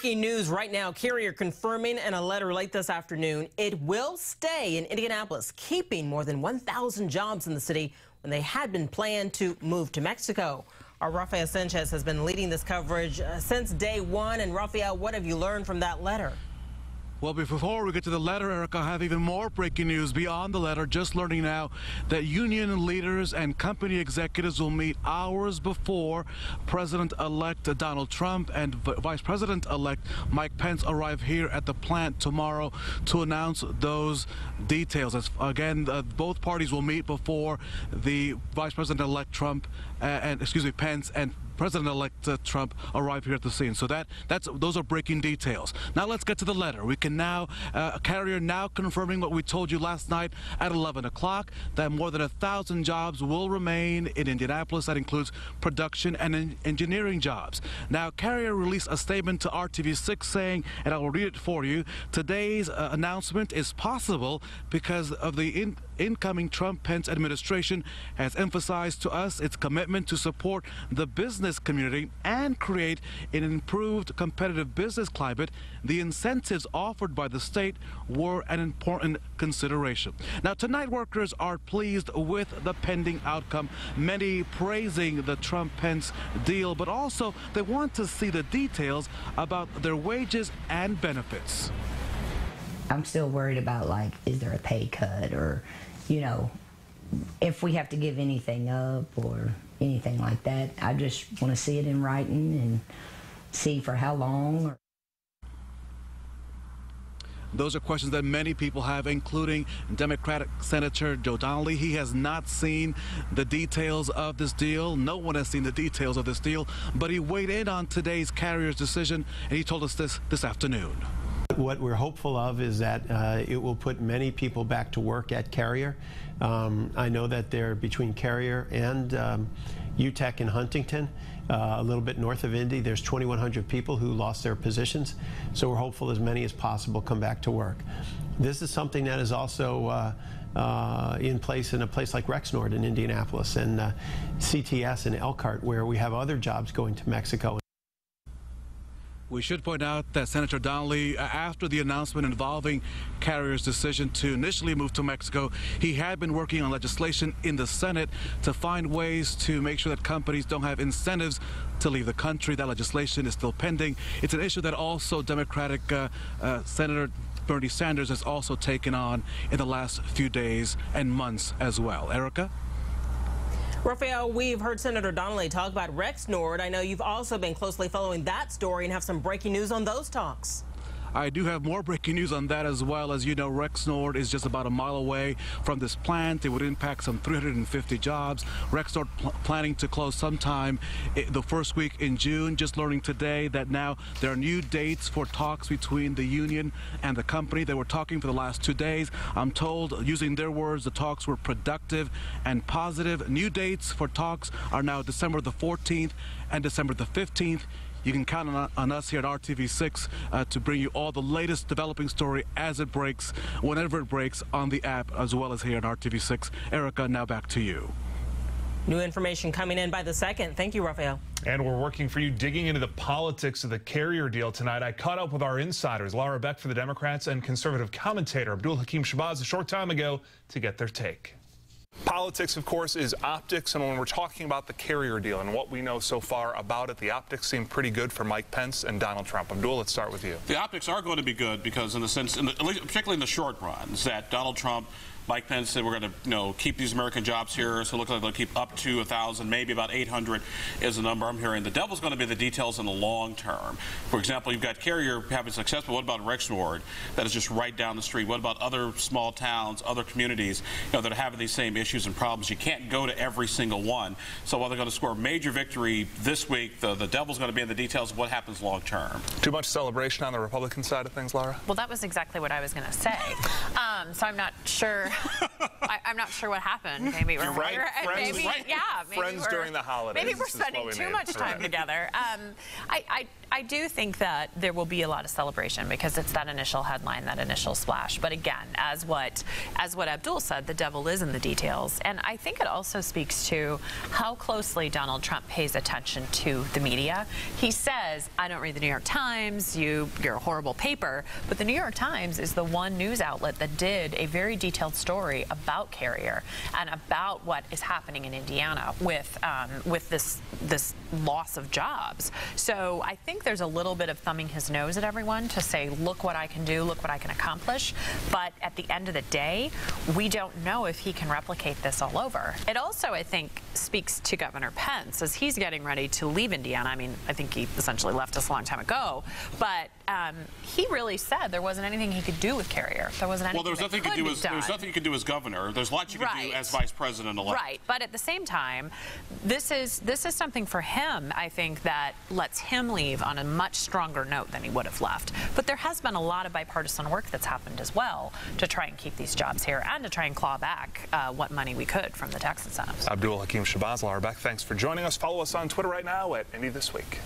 Breaking news right now, Carrier confirming in a letter late this afternoon it will stay in Indianapolis, keeping more than 1,000 jobs in the city when they had been planned to move to Mexico. Our Rafael Sanchez has been leading this coverage since day one. And Rafael, what have you learned from that letter? Well, before we get to the letter, Erica, I have even more breaking news beyond the letter. Just learning now that union leaders and company executives will meet hours before President-elect Donald Trump and Vice President-elect Mike Pence arrive here at the plant tomorrow to announce those details. Again, both parties will meet before the Vice President-elect Pence and President-elect Trump arrive here at the scene. So those are breaking details. Now let's get to the letter. We can now, Carrier now confirming what we told you last night at 11 o'clock, that more than 1,000 jobs will remain in Indianapolis. That includes production and engineering jobs. Now, Carrier released a statement to RTV6 saying, and I will read it for you, today's announcement is possible because of the incoming Trump-Pence administration has emphasized to us its commitment to support the business community and create an improved competitive business climate. The incentives offered by the state were an important consideration. Now, tonight, workers are pleased with the pending outcome, many praising the Trump-Pence deal, but also they want to see the details about their wages and benefits. I'm still worried about, like, is there a pay cut, or, you know, if we have to give anything up or anything like that. I just want to see it in writing and see for how long. Those are questions that many people have, including Democratic Senator Joe Donnelly. He has not seen the details of this deal. No one has seen the details of this deal, but he weighed in on today's Carrier's decision, and he told us this afternoon. What we're hopeful of is that it will put many people back to work at Carrier. I know that they're between Carrier and UTEC in Huntington, a little bit north of Indy. There's 2,100 people who lost their positions, so we're hopeful as many as possible come back to work. This is something that is also in place in a place like Rexnord in Indianapolis, and CTS in Elkhart, where we have other jobs going to Mexico. We should point out that Senator Donnelly, after the announcement involving Carrier's decision to initially move to Mexico, he had been working on legislation in the Senate to find ways to make sure that companies don't have incentives to leave the country. That legislation is still pending. It's an issue that also Democratic Senator Bernie Sanders has also taken on in the last few days and months as well. Erica? Rafael, we've heard Senator Donnelly talk about Rexnord. I know you've also been closely following that story and have some breaking news on those talks. I do have more breaking news on that as well. As you know, Rexnord is just about a mile away from this plant. It would impact some 350 jobs. Rexnord planning to close sometime the first week in June. Just learning today that now there are new dates for talks between the union and the company. They were talking for the last 2 days. I'm told, using their words, the talks were productive and positive. New dates for talks are now December the 14th and December the 15th. You can count on us here at RTV6 to bring you all the latest developing story as it breaks, whenever it breaks, on the app as well as here at RTV6. Erica, now back to you. New information coming in by the second. Thank you, Rafael. And we're working for you, digging into the politics of the Carrier deal tonight. I caught up with our insiders, Laura Beck for the Democrats and conservative commentator Abdul Hakim Shabazz a short time ago to get their take. Politics, of course, is optics, and when we're talking about the Carrier deal and what we know so far about it, the optics seem pretty good for Mike Pence and Donald Trump. Abdul, let's start with you. The optics are going to be good because, in the sense, particularly in the short run, is that Donald Trump, Mike Pence said we're going to keep these American jobs here, so it looks like they'll keep up to 1,000, maybe about 800 is the number I'm hearing. The devil's going to be the details in the long term. For example, you've got Carrier having success, but what about Rexnord that is just right down the street? What about other small towns, other communities that are having these same issues and problems? You can't go to every single one. So while they're going to score a major victory this week, the devil's going to be in the details of what happens long term. Too much celebration on the Republican side of things, Laura? Well, that was exactly what I was going to say. So I'm not sure. I'm not sure what happened. Maybe we're right. Friends, maybe during the holidays. Maybe we're spending too much time together. I do think that there will be a lot of celebration because it's that initial headline, that initial splash. But again, as what Abdul said, the devil is in the details. And I think it also speaks to how closely Donald Trump pays attention to the media. He says, I don't read the New York Times, you're a horrible paper. But the New York Times is the one news outlet that did a very detailed story about Carrier and about what is happening in Indiana with this loss of jobs. So I think there's a little bit of thumbing his nose at everyone to say, look what I can do, look what I can accomplish. But at the end of the day, we don't know if he can replicate this all over. It also, I think, speaks to Governor Pence as he's getting ready to leave Indiana. I mean, I think he essentially left us a long time ago, but he really said there wasn't anything he could do with Carrier. There wasn't anything. Well, there was nothing you could do as governor. There's lots you could do as vice president-elect. Right, but at the same time, this is something for him, I think, that lets him leave on a much stronger note than he would have left. But there has been a lot of bipartisan work that's happened as well to try and keep these jobs here and to try and claw back what money we could from the tax incentives. Abdul Hakim Shabazz, Laura Beck, thanks for joining us. Follow us on Twitter right now at Indy This Week.